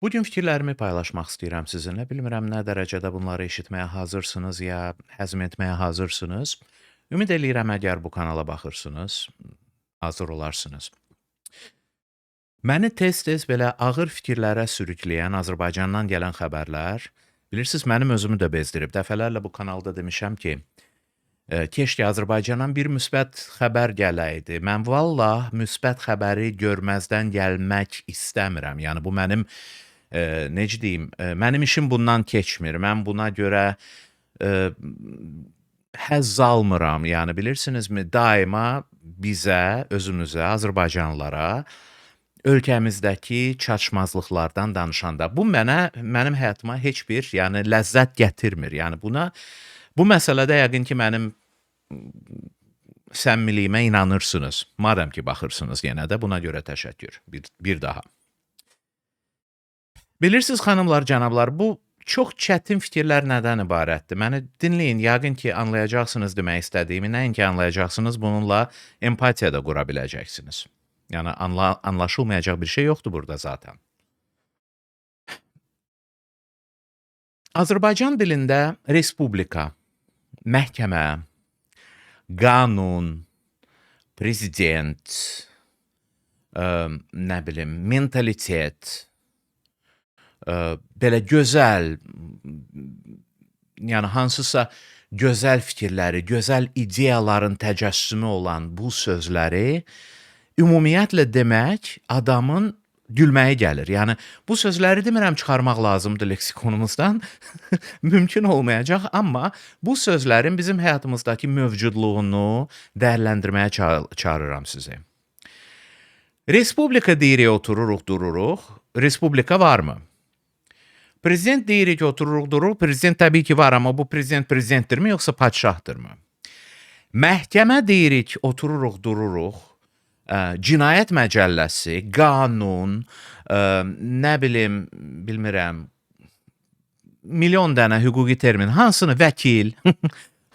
Bugün fikirlərimi paylaşmaq istəyirəm sizinlə. Bilmirəm nə dərəcədə bunları eşitməyə hazırsınız ya həzm etməyə hazırsınız. Ümid eləyirəm əgər bu kanala baxırsınız, hazır olarsınız. Məni tez-tez belə ağır fikirlərə sürükləyən Azərbaycandan gələn xəbərlər, bilirsiniz, mənim özümü də bezdirib. Dəfələrlə bu kanalda demişəm ki, keşke Azərbaycandan bir müsbət xəbər gələydi. Mən vallah müsbət xəbəri görməzdən gəlmək istəmirəm. Yəni bu mənim necə deyim, mənim işim bundan keçmir. Mən buna görə həzz almıram. Yəni bilirsinizmi, daima bizə, özümüzə, azərbaycanlılara ölkəmizdəki çatışmazlıqlardan danışanda bu mənim həyatıma heç bir, yəni ləzzət gətirmir. Yəni bu məsələdə yəqin ki, mənim səmmiliyimə inanırsınız. Madəm ki, baxırsınız yenə də buna görə təşəkkür. Bir daha. Bilirsiniz, xanımlar, cənablar, bu çox çətin fikirlər nədən ibarətdir? Məni dinləyin, yəqin ki, anlayacaqsınız demək istədiyimi. Nəinki anlayacaqsınız, bununla empatiya da qura biləcəksiniz. Yəni anlaşılmayacaq bir şey yoxdur burada zaten. Azərbaycan dilində respublika, məhkəmə, qanun, prezident, nə bilim, mentalitet, belə gözəl, yəni hansısa gözəl fikirləri, gözəl ideyaların təcəssümü olan bu sözləri ümumiyyətlə demək adamın gülməyi gəlir. Yəni bu sözləri demirəm çıxarmaq lazımdır leksikonumuzdan, mümkün olmayacaq, amma bu sözlərin bizim həyatımızdakı mövcudluğunu dəyərləndirməyə çağırıram sizi. Respublika deyirik, otururuq, dururuq. Respublika varmı? Prezident deyirik, otururuq, dururuq. Prezident təbii ki var, amma bu prezidentdirmi, yoxsa padşahdırmı? Məhkəmə deyirik, otururuq, dururuq. Cinayət məcəlləsi, qanun, nə bilim, bilmirəm, milyon dənə hüquqi termin, hansını vəkil,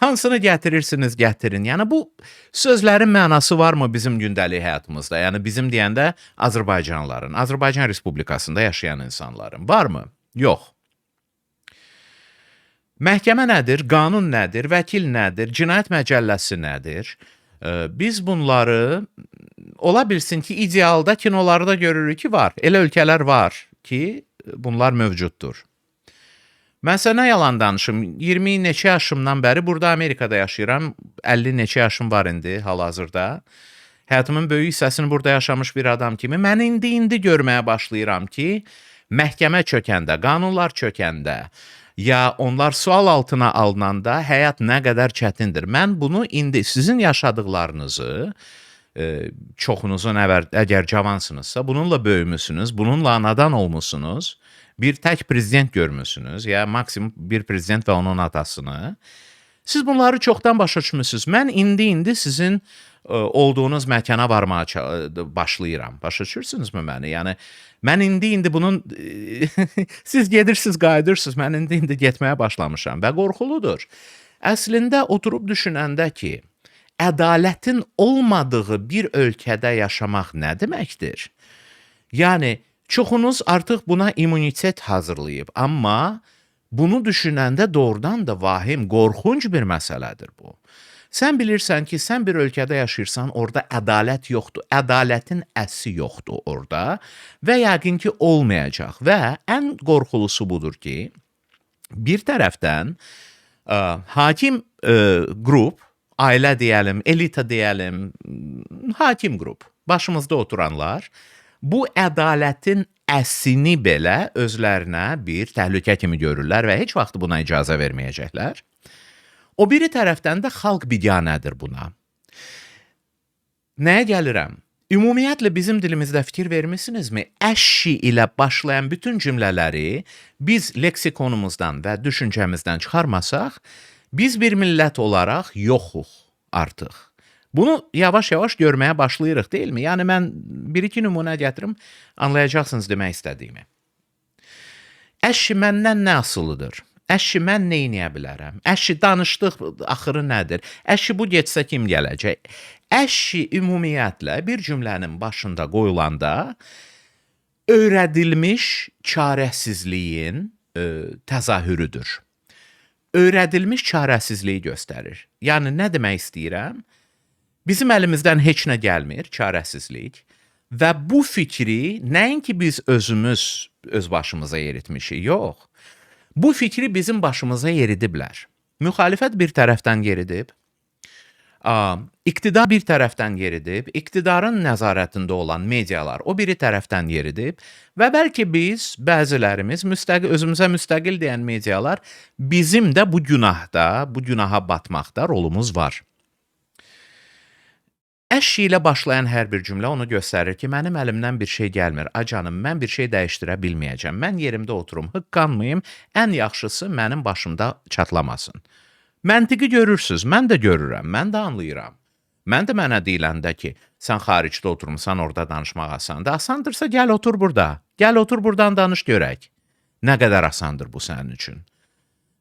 hansını gətirirsiniz, gətirin. Yəni bu sözlərin mənası varmı bizim gündəlik həyatımızda? Yəni bizim deyəndə Azərbaycanlıların, Azərbaycan Respublikasında yaşayan insanların varmı? Yox. Məhkəmə nədir? Qanun nədir? Vəkil nədir? Cinayət məcəlləsi nədir? Biz bunları ola bilsin ki, idealda kinolarda görürük ki, var. Elə ölkələr var ki, bunlar mövcuddur. Mən sənə yalan danışım. 20 neçə yaşımdan bəri burada Amerikada yaşayıram. 50 neçə yaşım var indi hal-hazırda. Həyatımın böyük hissəsini burada yaşamış bir adam kimi mən indi görməyə başlayıram ki, məhkəmə çökəndə, qanunlar çökəndə ya onlar sual altına alınanda həyat nə qədər çətindir. Mən bunu indi sizin yaşadıqlarınızı, çoxunuzun əgər cavansınızsa, bununla böyümüsünüz, bununla anadan olmusunuz, bir tək prezident görmüsünüz, ya maksimum bir prezident və onun atasını. Siz bunları çoxdan başa düşmüsünüz. Mən indi sizin olduğunuz məkana varmağa başlayıram. Başa düşürsünüzmü məni? Yəni, mən indi bunun, siz gedirsiniz, qayıdırsınız, mən indi getməyə başlamışam və qorxuludur. Əslində oturub düşünəndə ki, ədalətin olmadığı bir ölkədə yaşamaq nə deməkdir? Yəni, çoxunuz artıq buna immunitet hazırlayıb, amma bunu düşünəndə doğrudan da vahim, qorxunc bir məsələdir bu. Sən bilirsən ki, sən bir ölkədə yaşayırsan, orada ədalət yoxdur, ədalətin əsi yoxdur orada və yəqin ki, olmayacaq və ən qorxulusu budur ki, bir tərəfdən hakim qrup, ailə deyəlim, elita deyəlim, hakim qrup, başımızda oturanlar, bu ədalətin əsini belə özlərinə bir təhlükə kimi görürlər və heç vaxt buna icazə verməyəcəklər. O biri tərəfdən də xalq biganədir buna. Nəyə gəlirəm? Ümumiyyətlə bizim dilimizdə fikir vermisinizmi? Əşşi ilə başlayan bütün cümlələri biz leksikonumuzdan və düşüncəmizdən çıxarmasaq, biz bir millət olaraq yoxuq artıq. Bunu yavaş-yavaş görməyə başlayırıq, deyilmi? Yəni mən bir-iki nümunə gətirim, anlayacaqsınız demək istədiyimi. Əşşi məndən nə asılıdır? Əşşi mən neyniyə bilərəm? Əşşi danışdıq, axırı nədir? Əşşi bu getsə kim gələcək? Əşşi ümumiyyətlə bir cümlənin başında qoyulanda öyrədilmiş çarəsizliyin təzahürüdür. Öyrədilmiş çarəsizliyi göstərir. Yəni nə demək istəyirəm? Bizim əlimizdən heç nə gəlmir, çarəsizlik. Və bu fikri nəinki biz özümüz öz başımıza yeritmişik, yox. Bu fikri bizim başımıza yeridiblər. Müxalifət bir tərəfdən yeridib, iqtidar bir tərəfdən yeridib, iqtidarın nəzarətində olan medialar o biri tərəfdən yeridib və bəlkə biz, bəzilərimiz, özümüzə müstəqil deyən medialar, bizim də bu günaha batmaqda rolumuz var. Əşi ilə başlayan hər bir cümlə onu göstərir ki, mənim əlimdən bir şey gəlmir. Canım, mən bir şey dəyişdirə bilməyəcəm. Mən yerimdə oturum, hıqqanmayım. Ən yaxşısı mənim başımda çatlamasın. Məntiqi görürsüz, mən də görürəm, mən də anlayıram. Mən də mənə deyiləndə ki, sən xaricdə oturmuşsan, orada danışmaq asandır. Asandırsa gəl otur burada. Gəl otur buradan danış görək. Nə qədər asandır bu sənin üçün?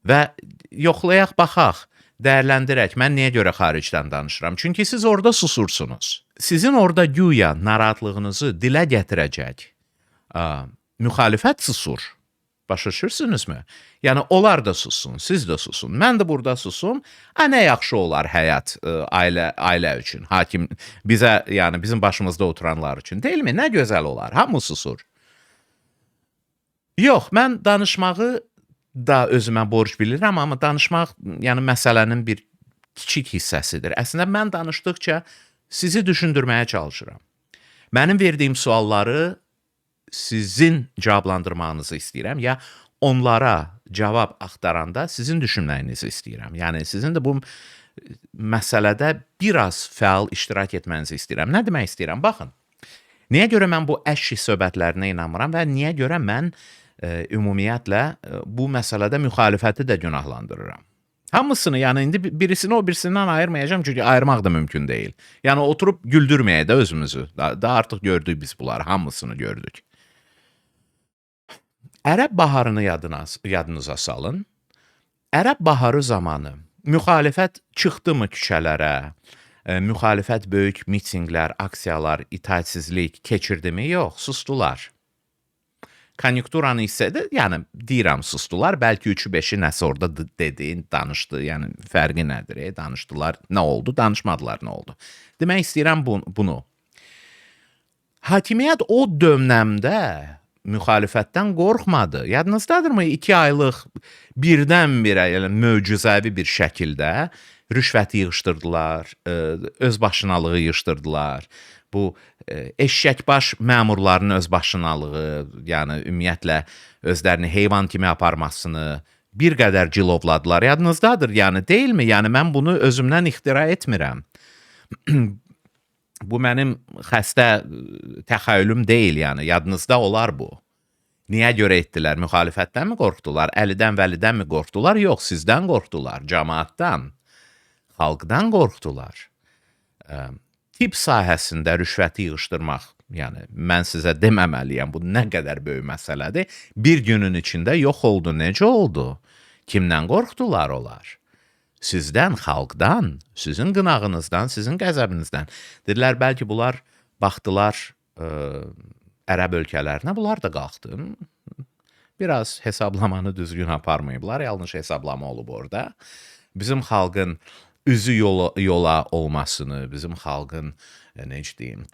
Və yoxlayaq, baxaq. Dəyərləndirək, mən niyə görə xaricdən danışıram? Çünki siz orada susursunuz. Sizin orada güya narahatlığınızı dilə gətirəcək müxalifət susur. Başa düşürsünüzmü? Yəni, onlar da sussun, siz də susun. Mən də burada susum. Nə yaxşı olar həyat ailə üçün, hakim, bizə, yəni bizim başımızda oturanlar üçün. Deyilmi? Nə gözəl olar, hamı susur. Yox, mən danışmağı da özümə borc bilirəm, amma danışmaq, yəni məsələnin bir kiçik hissəsidir. Əslində, mən danışdıqca sizi düşündürməyə çalışıram. Mənim verdiyim sualları sizin cavablandırmağınızı istəyirəm, ya onlara cavab axtaranda sizin düşünməyinizi istəyirəm. Yəni, sizin də bu məsələdə biraz fəal iştirak etmənizi istəyirəm. Nə demək istəyirəm? Baxın, niyə görə mən bu əşi söhbətlərinə inanmıram və niyə görə mən ümumiyyətlə bu məsələdə müxalifəti də günahlandırıram. Hamısını, yəni indi birisini o birisindən ayırmayacağım, çünki ayırmaq da mümkün deyil. Yəni oturub güldürməyə də özümüzü. Da artıq gördük biz bunları, hamısını gördük. Ərəb baharını yadınıza salın. Ərəb baharı zamanı müxalifət çıxdımı küçələrə, müxalifət böyük mitinqlər, aksiyalar, itaatsizlik keçirdimi? Yox, sustular. Konjunkturanı isə də, yəni deyirəm sustular, bəlkə 3-5-i nəsə orada dedi, danışdı, yəni fərqi nədir? Danışdılar, nə oldu? Danışmadılar, nə oldu? Demək istəyirəm bunu. Hakimiyyət o dövrdə müxalifətdən qorxmadı. Yadınızdadırmı? 2 aylıq birdən-birə, yəni möcüzəvi bir şəkildə rüşvəti yığışdırdılar, özbaşınalığı yığışdırdılar. Bu eşşəkbaş məmurlarının özbaşınalığı, yəni ümumiyyətlə özlərini heyvan kimi aparmasını bir qədər cilovladılar. Yadınızdadır, yəni deyilmi? Yəni mən bunu özümdən ixtira etmirəm. Bu mənim xəstə təxəyyülüm deyil, yəni yadınızda olar bu. Niyə görə etdilər? Müxalifətdən mi qorxdular? Əlidən Vəlidən mi qorxdular? Yox, sizdən qorxdular, cəmaatdan, xalqdan qorxdular. Tibb sahəsində rüşvəti yığışdırmaq, yəni mən sizə deməməliyəm, bu nə qədər böyük məsələdir. Bir günün içində yox oldu, necə oldu? Kimdən qorxdular onlar? Sizdən, xalqdan, sizin qınağınızdan, sizin qəzəbinizdən. Dedilər, bəlkə bunlar baxdılar ərəb ölkələrinə, bunlar da qalxdı. Biraz hesablamanı düzgün aparmayıblar, yanlış hesablama olub orada. Bizim xalqın üzü yola olmasını, bizim xalqın, necə deyim,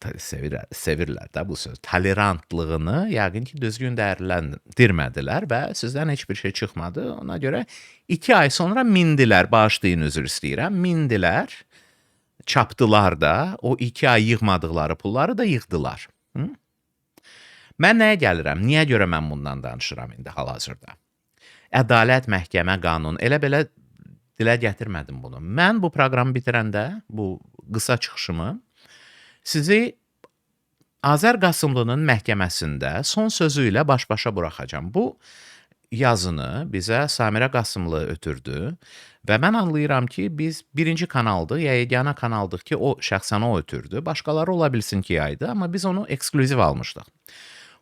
sevirlər də bu söz, tolerantlığını yəqin ki, düzgün dəyərləndirmədilər və sizdən heç bir şey çıxmadı. Ona görə 2 ay sonra mindilər, bağışlayın, üzr istəyirəm, mindilər, çapdılar da, o 2 ay yığmadıqları pulları da yığdılar. Mən nəyə gəlirəm? Niyə görə mən bundan danışıram indi hal-hazırda? Ədalət, məhkəmə, qanun, elə belə dilə gətirmədim bunu. Mən bu proqramı bitirəndə, bu qısa çıxışımı sizi Azər Qasımlının məhkəməsində son sözü ilə baş-başa buraxacağam. Bu yazını bizə Samirə Qasımlı ötürdü və mən anlayıram ki, biz birinci kanaldıq, ya yeganə kanaldıq ki, o şəxsən o ötürdü. Başqaları ola bilsin ki, yaydı, amma biz onu ekskluziv almışdıq.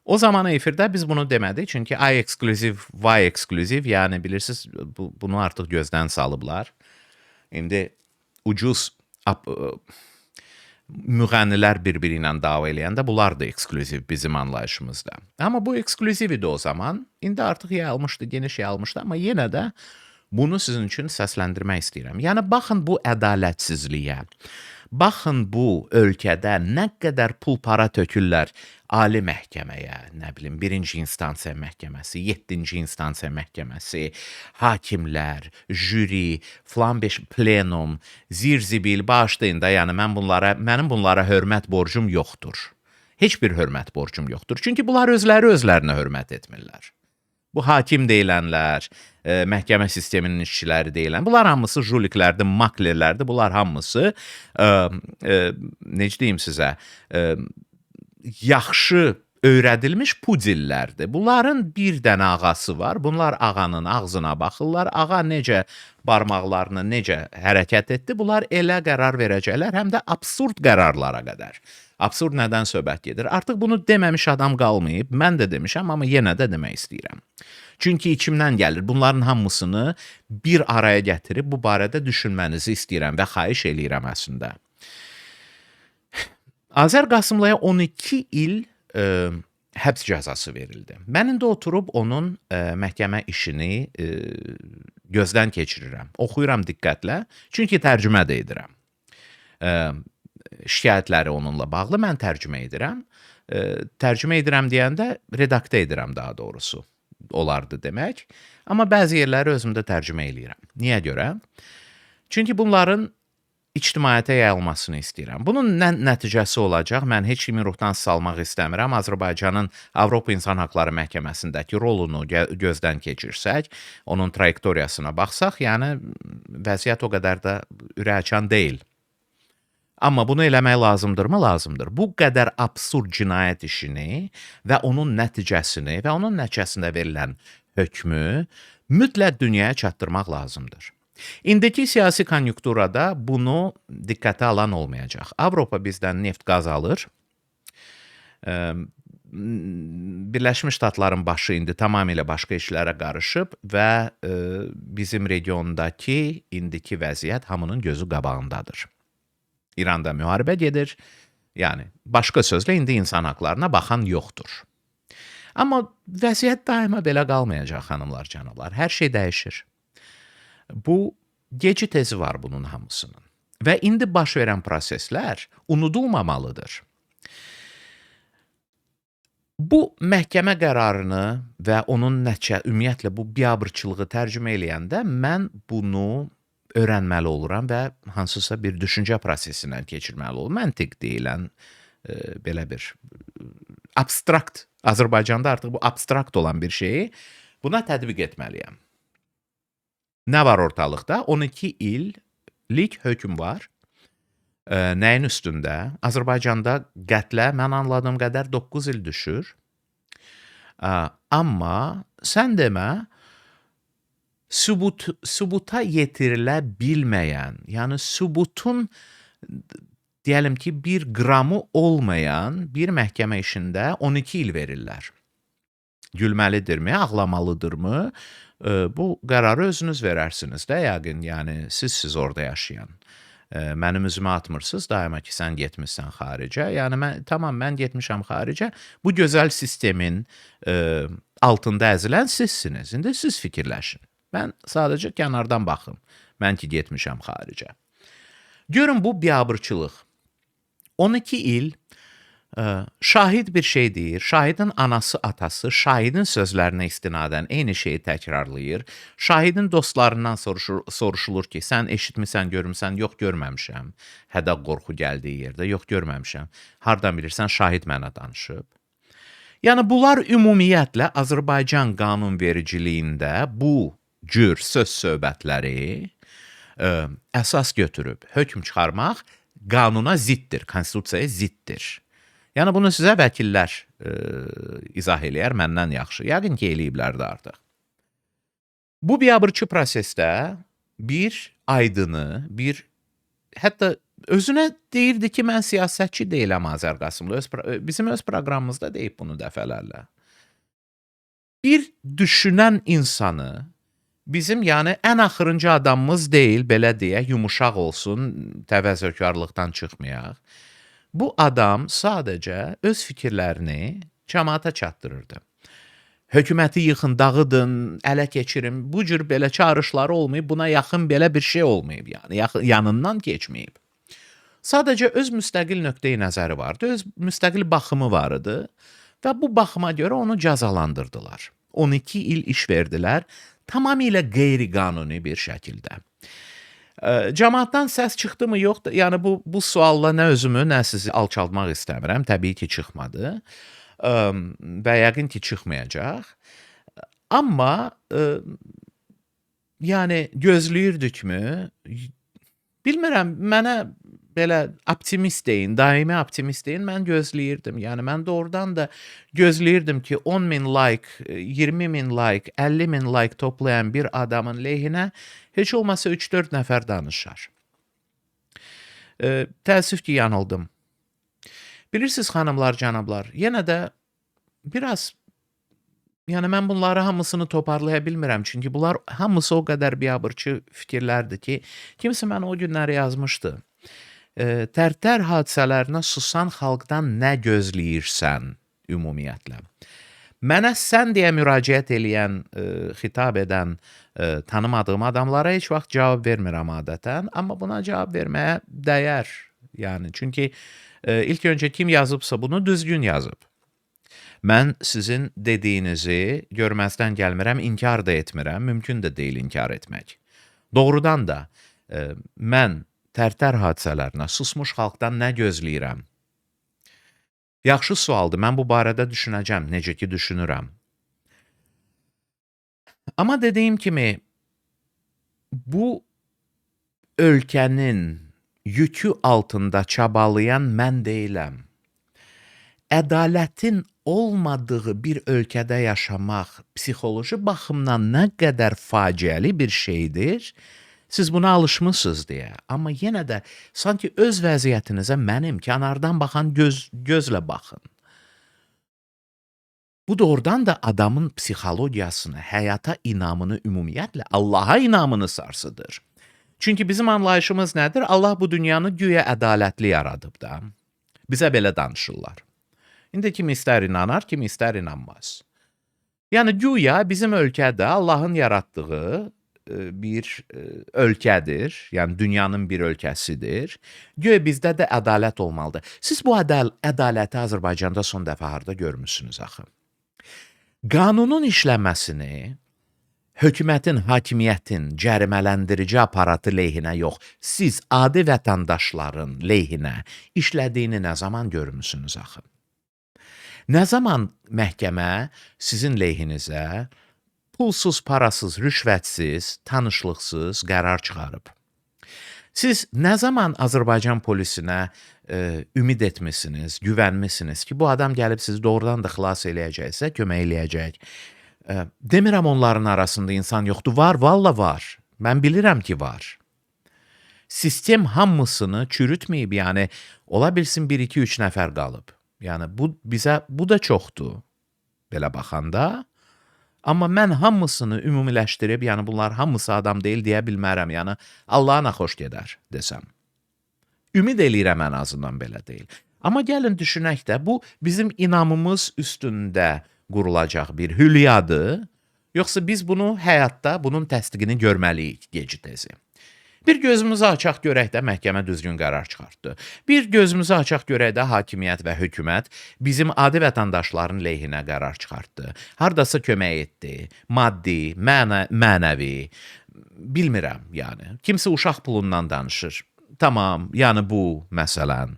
O zaman efirdə biz bunu demədik, çünki ay ekskluziv, vay ekskluziv, yəni bilirsiniz, bunu artıq gözdən salıblar. İndi ucuz müğənnilər bir-biri ilə dava eləyəndə bunlar da eksklüziv bizim anlayışımızda. Amma bu eksklüziv idi o zaman. İndi artıq yayılmışdı, geniş yayılmışdı, amma yenə də bunu sizin üçün səsləndirmək istəyirəm. Yəni baxın bu ədalətsizliyə. Baxın bu ölkədə nə qədər pul para tökürlər ali məhkəməyə, nə bilim, 1-ci instansiya məhkəməsi, 7-ci instansiya məhkəməsi, hakimlər, jüri, filan beş plenum, zirzibil, bağışlayın da, yəni mənim bunlara hörmət borcum yoxdur. Heç bir hörmət borcum yoxdur. Çünki bunlar özlərinə hörmət etmirlər. Bu hakim deyilənlər, məhkəmə sisteminin işçiləri deyilən, bunlar hamısı juliklərdir, maklerlərdir, bunlar hamısı, necə deyim sizə, yaxşı öyrədilmiş pudillərdir. Bunların bir dənə ağası var, bunlar ağanın ağzına baxırlar, ağa necə barmaqlarını necə hərəkət etdi, bunlar elə qərar verəcəklər, həm də absurd qərarlara qədər. Absurd nədən söhbət gedir? Artıq bunu deməmiş adam qalmayıb, mən də demişəm, amma yenə də demək istəyirəm. Çünki içimdən gəlir, bunların hamısını bir araya gətirib bu barədə düşünmənizi istəyirəm və xahiş eləyirəm əslində. Azər Qasımlıya 12 il həbs cəzası verildi. Mən indi oturub onun məhkəmə işini gözdən keçirirəm, oxuyuram diqqətlə, çünki tərcümə də edirəm. Şikayətləri onunla bağlı mən tərcümə edirəm. Tərcümə edirəm deyəndə redaktə edirəm daha doğrusu. Olardı demək. Amma bəzi yerləri özümdə tərcümə eləyirəm. Niyə görə? Çünki bunların ictimaiyyətə yayılmasını istəyirəm. Bunun nə nəticəsi olacaq? Mən heç kimi ruhdan salmaq istəmirəm. Azərbaycanın Avropa İnsan Haqları Məhkəməsindəki rolunu gözdən keçirsək, onun trayektoriyasına baxsaq, yəni vəziyyət o qədər də ürəkaçan deyil. Amma bunu eləmək lazımdırmı? Lazımdır. Bu qədər absurd cinayət işini və onun nəticəsini və onun nəticəsində verilən hökmü mütləq dünyaya çatdırmaq lazımdır. İndiki siyasi konjunkturada bunu diqqətə alan olmayacaq. Avropa bizdən neft qaz alır. Birləşmiş Ştatların başı indi tamamilə başqa işlərə qarışıb və bizim regiondakı indiki vəziyyət hamının gözü qabağındadır. İranda müharibə gedir. Yəni, başqa sözlə, indi insan haqlarına baxan yoxdur. Amma vəziyyət daima belə qalmayacaq, xanımlar, cənablar. Hər şey dəyişir. Bu, geci tezi var bunun hamısının. Və indi baş verən proseslər unudulmamalıdır. Bu məhkəmə qərarını və onun ümumiyyətlə bu biabırçılığı tərcümə eləyəndə mən bunu öyrənməli oluram və hansısa bir düşüncə prosesindən keçirməli oluram. Məntiq deyilən belə bir abstrakt, Azərbaycanda artıq bu abstrakt olan bir şeyi buna tətbiq etməliyəm. Nə var ortalıqda? 12 illik hökm var. Nəyin üstündə? Azərbaycanda qətlə mən anladığım qədər 9 il düşür. Amma sən demə, sübuta yetirilə bilməyən, yəni sübutun deyəlim ki, bir qramı olmayan bir məhkəmə işində 12 il verirlər. Gülməlidirmi, ağlamalıdırmı? Bu qərarı özünüz verərsiniz də yəqin, yəni siz orada yaşayan. Mənim üzümə atmırsınız, daima ki, sən getmişsən xaricə. Yəni, mən getmişəm xaricə. Bu gözəl sistemin altında əzilən sizsiniz. İndi siz fikirləşin. Mən sadəcə kənardan baxım. Mən ki, getmişəm xaricə. Görün, bu biabırçılıq. 12 il şahid bir şey deyir. Şahidin anası, atası şahidin sözlərinə istinadən eyni şeyi təkrarlayır. Şahidin dostlarından soruşulur ki, sən eşitmisən, görmüsən? Yox, görməmişəm. Hədə qorxu gəldiyi yerdə, yox, görməmişəm. Hardan bilirsən, şahid mənə danışıb. Yəni, bunlar ümumiyyətlə Azərbaycan qanunvericiliyində bu cür söz söhbətləri əsas götürüb hökm çıxarmaq qanuna ziddir, konstitusiyaya ziddir. Yəni, bunu sizə vəkillər izah eləyər məndən yaxşı. Yəqin ki, eləyiblər də artıq. Bu biabırçı prosesdə bir aydını, hətta özünə deyirdi ki, mən siyasətçi deyiləm Azər Qasımlı. Bizim öz proqramımızda deyib bunu dəfələrlə. Bir düşünən insanı bizim, yəni, ən axırıncı adamımız deyil, belə deyək, yumuşaq olsun, təvəzzökarlıqdan çıxmayaq. Bu adam sadəcə öz fikirlərini cəmaata çatdırırdı. Hökuməti yıxın, dağıdın, ələ keçirin. Bu cür belə çağırışları olmayıb, buna yaxın belə bir şey olmayıb, yəni yanından keçməyib. Sadəcə öz müstəqil nöqteyi nəzəri vardı, öz müstəqil baxımı var idi və bu baxıma görə onu cəzalandırdılar. 12 il iş verdilər, tamamilə qeyri-qanuni bir şəkildə. Cəmaatdan səs çıxdımı, yoxdur? Yəni bu sualla nə özümü, nə sizi alçaltmaq istəmirəm. Təbii ki, çıxmadı. Və yəqin ki, çıxmayacaq. Amma yəni gözləyirdikmi? Bilmirəm, mənə belə optimist deyin, daimi optimist deyin, mən gözləyirdim. Yəni mən doğrudan da gözləyirdim ki, 10.000 like, 20.000 like, 50.000 like toplayan bir adamın lehinə heç olmasa 3-4 nəfər danışar. Təəssüf ki, yanıldım. Bilirsiniz xanımlar, cənablar, yenə də biraz yəni mən bunları hamısını toparlaya bilmirəm. Çünki bunlar hamısı o qədər biabırçı fikirlərdir ki, kimsə mənə o günləri yazmışdı. Tərtər hadisələrinə susan xalqdan nə gözləyirsən ümumiyyətlə? Mənə sən deyə müraciət eləyən, xitab edən, tanımadığım adamlara heç vaxt cavab vermirəm adətən, amma buna cavab verməyə dəyər. Yəni çünki ilk öncə kim yazıbsa bunu düzgün yazıb. Mən sizin dediyinizi görməzdən gəlmirəm, inkar da etmirəm, mümkün də deyil inkar etmək. Doğrudan da mən Tərtər hadisələrinə susmuş xalqdan nə gözləyirəm? Yaxşı sualdır, mən bu barədə düşünəcəm, necə ki düşünürəm. Amma dediyim kimi, bu ölkənin yükü altında çabalayan mən deyiləm. Ədalətin olmadığı bir ölkədə yaşamaq psixoloji baxımdan nə qədər faciəli bir şeydir, siz buna alışmısınız deyə. Amma yenə də sanki öz vəziyyətinizə mənim kənardan baxan gözlə baxın. Bu doğrudan da adamın psixologiyasını, həyata inamını, ümumiyyətlə Allaha inamını sarsıdır. Çünki bizim anlayışımız nədir? Allah bu dünyanı güya ədalətli yaradıb da. Bizə belə danışırlar. İndi kim istər inanar, kim istər inanmaz. Yəni güya bizim ölkədə Allahın yaratdığı bir ölkədir, yəni dünyanın bir ölkəsidir. Güya bizdə də ədalət olmalıdır. Siz bu ədaləti Azərbaycanda son dəfə harda görmüsünüz axı? Qanunun işləməsini hökumətin, hakimiyyətin cərimələndirici aparatı lehinə yox, siz adi vətəndaşların lehinə işlədiyini nə zaman görmüsünüz axı? Nə zaman məhkəmə sizin lehinizə pulsuz, parasız, rüşvətsiz, tanışlıqsız qərar çıxarıb? Siz nə zaman Azərbaycan polisinə ümid etmisiniz, güvənmisiniz ki, bu adam gəlib sizi doğrudan da xilas eləyəcəksə, kömək eləyəcək? Demirəm onların arasında insan yoxdur, var, valla var. Mən bilirəm ki, var. Sistem hamısını çürütməyib, yəni ola bilsin 1-2-3 nəfər qalıb. Yəni bu da çoxdur, belə baxanda. Amma mən hamısını ümumiləşdirib, yəni bunlar hamısı adam deyil deyə bilmərəm. Yəni Allaha nə xoş gedər desəm. Ümid eləyirəm ən azından belə deyil. Amma gəlin düşünək də, bu bizim inamımız üstündə qurulacaq bir hülyadır, yoxsa biz bunu həyatda bunun təsdiqini görməliyik gec-tezi. Bir gözümüzü açaq görək də məhkəmə düzgün qərar çıxartdı. Bir gözümüzü açaq görək də hakimiyyət və hökumət bizim adi vətəndaşların lehinə qərar çıxartdı. Hardasa kömək etdi, maddi, mənəvi, bilmirəm yəni. Kimsə uşaq pulundan danışır. Tamam, yəni bu məsələn.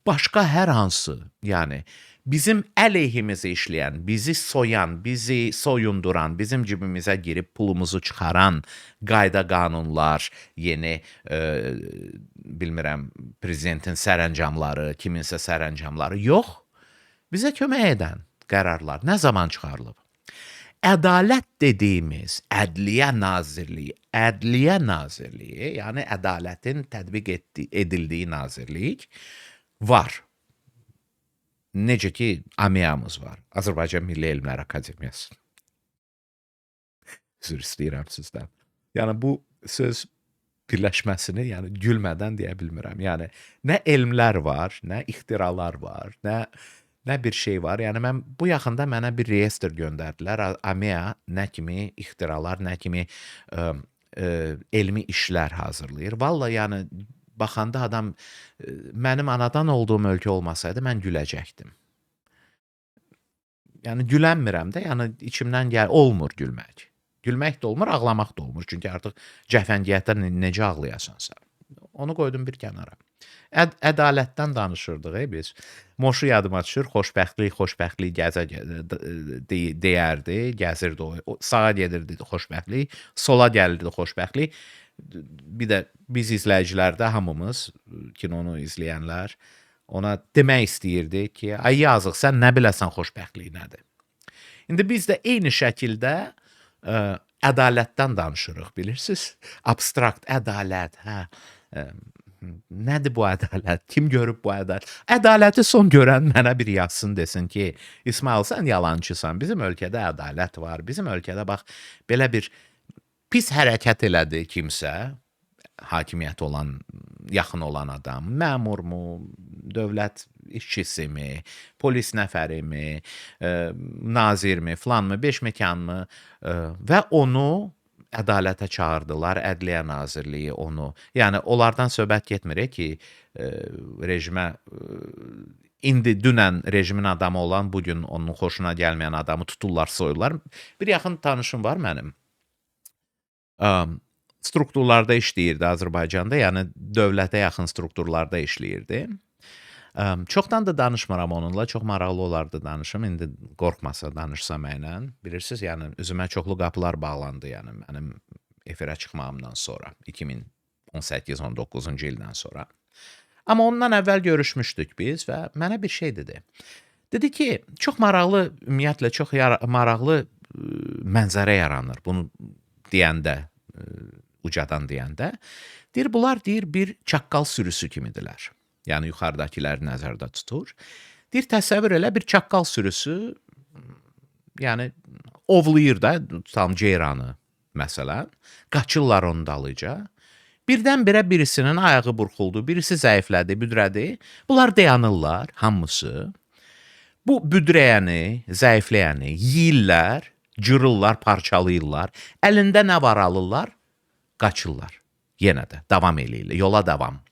Başqa hər hansı, yəni bizim əleyhimizə işləyən, bizi soyan, bizi soyunduran, bizim cibimizə girib pulumuzu çıxaran qayda qanunlar, yeni bilmirəm, prezidentin sərəncamları, kiminsə sərəncamları yox. Bizə kömək edən qərarlar nə zaman çıxarılıb? Ədalət dediyimiz Ədliyyə Nazirliyi, yəni ədalətin tətbiq edildiyi nazirlik var. Necə ki, AMİA-mız var, Azərbaycan Milli Elmlər Akademiyası. Üzr istəyirəm sizdən. Yəni bu söz birləşməsini, yəni gülmədən deyə bilmirəm. Yəni nə elmlər var, nə ixtiralar var, nə bir şey var. Yəni mən bu yaxında mənə bir reyestr göndərdilər. AMEA nə kimi ixtiralar, nə kimi ə, elmi işlər hazırlayır. Valla yəni baxanda adam mənim anadan olduğum ölkə olmasaydı mən güləcəkdim. Yəni gülənmirəm də, yəni içimdən olmur gülmək. Gülmək də olmur, ağlamaq da olmur. Çünki artıq cəfəngiyətdən necə ağlayasan sən? Onu qoydum bir kənara. Ədalətdən danışırdıq biz. Moşu yadıma düşür, xoşbəxtlik deyərdi, gəzirdi o. Sağa gedirdi xoşbəxtlik, sola gəlirdi xoşbəxtlik. Bir də biz izləyicilər də hamımız, kinonu izləyənlər ona demək istəyirdi ki, ay yazıq, sən nə biləsən xoşbəxtlik nədir? İndi biz də eyni şəkildə ədalətdən danışırıq, bilirsiniz? Abstrakt ədalət, nədir bu ədalət? Kim görüb bu ədalət? Ədaləti son görən mənə bir yazsın desin ki, İsmail, sən yalancısan, bizim ölkədə ədalət var, bizim ölkədə bax, belə bir pis hərəkət elədi kimsə, hakimiyyət olan, yaxın olan adam, məmurmu, dövlət işçisimi, polis nəfərimi, nazirmi, filanmı, beşməkanmı və onu ədalətə çağırdılar, Ədliyyə Nazirliyi onu. Yəni onlardan söhbət getmir ki, rejimə indi dünən rejimin adamı olan, bugün onun xoşuna gəlməyən adamı tuturlar, soyurlar. Bir yaxın tanışım var mənim. Strukturlarda işləyirdi Azərbaycanda, yəni dövlətə yaxın strukturlarda işləyirdi. Çoxdan da danışmıram onunla, çox maraqlı olardı danışım. İndi qorxmasa danışsa mənlə. Bilirsiniz, yəni üzümə çoxlu qapılar bağlandı, yəni mənim efirə çıxmağımdan sonra, 2018-19-cu ildən sonra. Amma ondan əvvəl görüşmüşdük biz və mənə bir şey dedi. Dedi ki, çox maraqlı, ümumiyyətlə çox maraqlı mənzərə yaranır bunu deyəndə, ucadan deyəndə. Deyir, bunlar deyir, bir çaqqal sürüsü kimidirlər. Yəni yuxarıdakiləri nəzərdə tutur. Deyir, təsəvvür elə bir çaqqal sürüsü, yəni ovlayır da, tutalım ceyranı məsələn, qaçırlar onun dalıca. Birdən-birə birisinin ayağı burxuldu, birisi zəiflədi, büdrədi. Bunlar dayanırlar, hamısı. Bu büdrəyəni, zəifləyəni yeyirlər, cırırlar, parçalayırlar. Əlində nə var alırlar, qaçırlar. Yenə də davam eləyirlər, yola davam.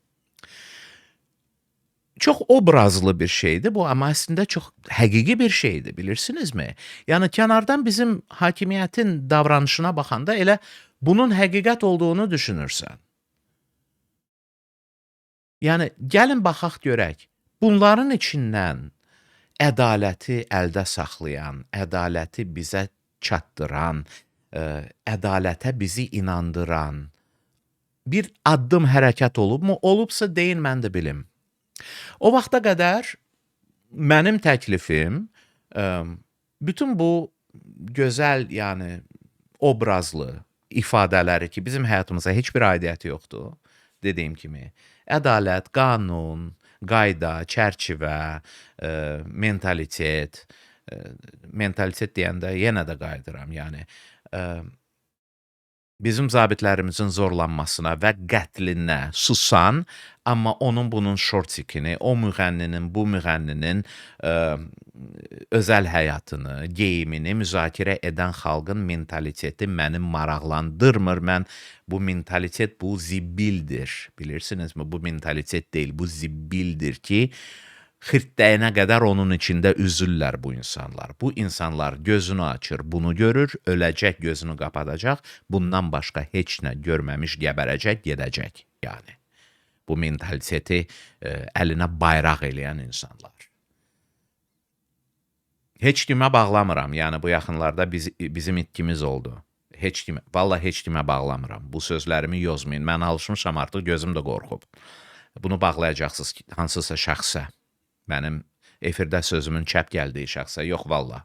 Çox obrazlı bir şeydir bu, amma əslində çox həqiqi bir şeydir, bilirsinizmi? Yəni kənardan bizim hakimiyyətin davranışına baxanda elə bunun həqiqət olduğunu düşünürsən. Yəni gəlin baxaq görək. Bunların içindən ədaləti əldə saxlayan, ədaləti bizə çatdıran, ədalətə bizi inandıran bir addım hərəkət olubmu? Olubsa deyin, mən də bilim. O vaxta qədər mənim təklifim bütün bu gözəl, yəni obrazlı ifadələri ki, bizim həyatımıza heç bir aidiyyəti yoxdur, dediyim kimi, ədalət, qanun, qayda, çərçivə, mentalitet deyəndə yenə də qayıdıram, yəni bizim zabitlərimizin zorlanmasına və qətlinə susan, amma onun bunun şortikini, o müğənninin, bu müğənninin özəl həyatını, geyimini müzakirə edən xalqın mentaliteti məni maraqlandırmır. Mən bu mentalitet, bu zibildir. Bilirsinizmi? Bu mentalitet deyil, bu zibildir ki, xirtdəyinə qədər onun içində üzürlər bu insanlar. Bu insanlar gözünü açır, bunu görür, öləcək, gözünü qapadacaq, bundan başqa heç nə görməmiş, gəbərəcək, gedəcək. Yəni, bu mentaliteti əlinə bayraq eləyən insanlar. Heç kimə bağlamıram, yəni bu yaxınlarda bizim itkimiz oldu. Vallahi heç kimə bağlamıram. Bu sözlərimi yozmayın, mən alışmışam artıq, gözüm də qorxub. Bunu bağlayacaqsınız hansısa şəxsə. Mənim efirdə sözümün çəp gəldiyi şəxsə, yox valla.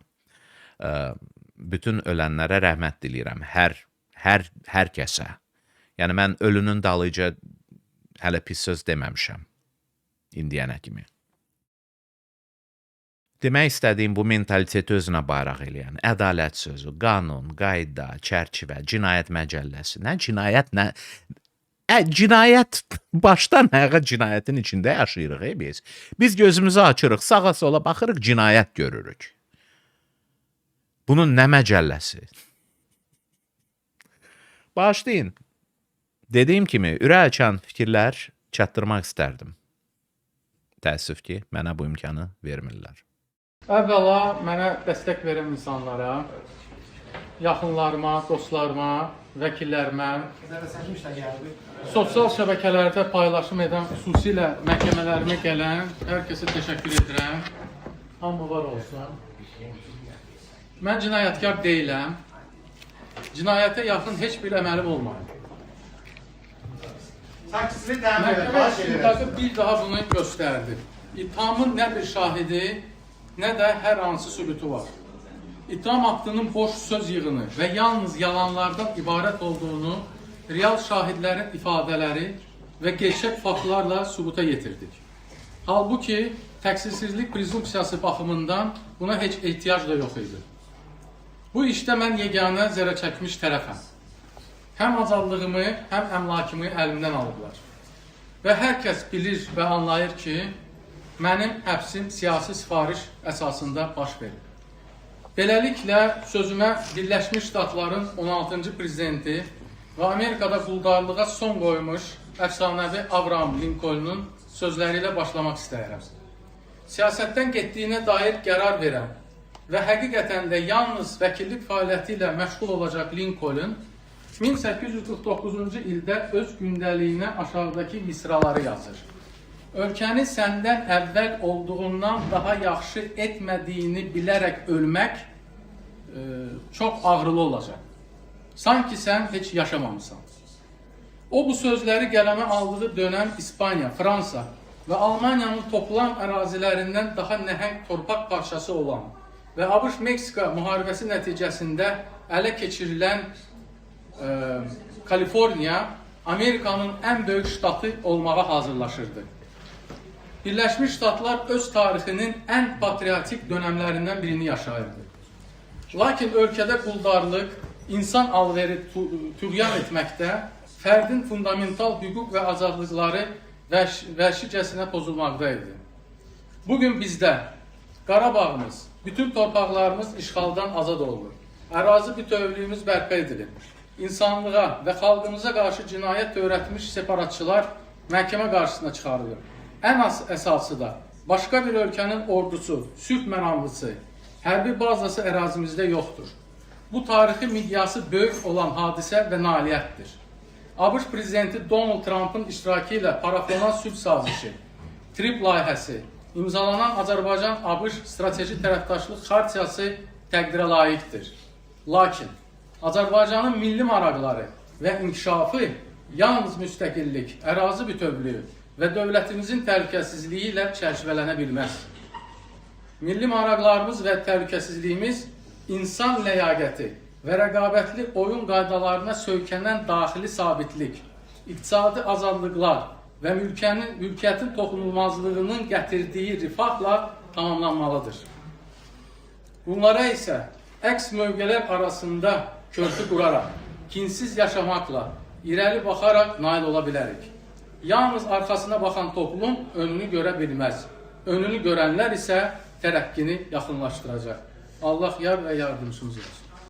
Bütün ölənlərə rəhmət diləyirəm, hər kəsə. Yəni, mən ölünün dalıca hələ pis söz deməmişəm, indiyənə kimi. Demək istədiyim bu mentaliteti özünə bayraq eləyən, ədalət sözü, qanun, qayda, çərçivə, cinayət məcəlləsi, nə cinayət, nə Cinayət başdan ayağa cinayətin içində yaşayırıq biz. Biz gözümüzü açırıq, sağa sola baxırıq, cinayət görürük. Bunun nə məcəlləsi? Bağışlayın. Dediyim kimi, ürək açan fikirlər çatdırmaq istərdim. Təəssüf ki, mənə bu imkanı vermirlər. Əvvəla mənə dəstək verən insanlara, yaxınlarıma, dostlarıma, vəkillərimə, sosial şəbəkələrdə paylaşım edən, xüsusilə məhkəmələrimə gələn hər kəsə təşəkkür edirəm. Hamı var olsun. Mən cinayətkar deyiləm. Cinayətə yaxın heç bir əməlim olmayıb. Məhkəmə istintaqı bir daha bunu göstərdi. İttihamın nə bir şahidi, nə də hər hansı sübutu var. İttiham aktının boş söz yığını və yalnız yalanlardan ibarət olduğunu real şahidlərin ifadələri və gerçək faktlarla sübuta yetirdik. Halbuki təqsirsizlik prezumpsiyası baxımından buna heç ehtiyac da yox idi. Bu işdə mən yeganə zərər çəkmiş tərəfəm. Həm azadlığımı, həm əmlakımı əlimdən alıblar. Və hər kəs bilir və anlayır ki, mənim həbsim siyasi sifariş əsasında baş verir. Beləliklə, sözümə Birləşmiş Ştatların 16-cı prezidenti və Amerikada quldarlığa son qoymuş əfsanəvi Abraham Lincoln'un sözləri ilə başlamaq istəyirəm. Siyasətdən getdiyinə dair qərar verən və həqiqətən də yalnız vəkillik fəaliyyəti ilə məşğul olacaq Lincoln, 1849-cu ildə öz gündəliyinə aşağıdakı misraları yazır. Ölkəni səndən əvvəl olduğundan daha yaxşı etmədiyini bilərək ölmək çox ağrılı olacaq. Sanki sən heç yaşamamısan. O bu sözləri qələmə aldığı dönəm İspaniya, Fransa və Almaniyanın toplam ərazilərindən daha nəhəng torpaq parçası olan və ABŞ-Meksika müharibəsi nəticəsində ələ keçirilən Kaliforniya Amerikanın ən böyük ştatı olmağa hazırlaşırdı. Birləşmiş Ştatlar öz tarixinin ən patriotik dönəmlərindən birini yaşayırdı. Lakin ölkədə quldarlıq, insan alveri tüğyan etməkdə, fərdin fundamental hüquq və azadlıqları vəhşicəsinə pozulmaqda idi. Bugün bizdə Qarabağımız, bütün torpaqlarımız işğaldan azad olunur. Ərazi bütövlüyümüz bərpa edilir. İnsanlığa və xalqımıza qarşı cinayət törətmiş separatçılar məhkəmə qarşısına çıxarılır. Ən əsası da başqa bir ölkənin ordusu, sülh məramlısı, hərbi bazası ərazimizdə yoxdur. Bu tarixi miqyası böyük olan hadisə və nailiyyətdir. ABŞ prezidenti Donald Trump'ın iştirakı ilə paraflanan sülh sazişi, TRIP layihəsi, imzalanan Azərbaycan-ABŞ strateji tərəfdaşlıq xartiyası təqdirə layiqdir. Lakin Azərbaycanın milli maraqları və inkişafı yalnız müstəqillik, ərazi bütövlüyü və dövlətimizin təhlükəsizliyi ilə çərçivələnə bilməz. Milli maraqlarımız və təhlükəsizliyimiz insan ləyaqəti və rəqabətli oyun qaydalarına söykənən daxili sabitlik, iqtisadi azadlıqlar və mülkiyyətin toxunulmazlığının gətirdiyi rifahla tamamlanmalıdır. Bunlara isə əks mövqelər arasında körpü quraraq, kinsiz yaşamaqla, irəli baxaraq nail ola bilərik. Yalnız arxasına baxan toplum önünü görə bilməz. Önünü görənlər isə tərəqqini yaxınlaşdıracaq. Allah yar və yardımcımız olsun.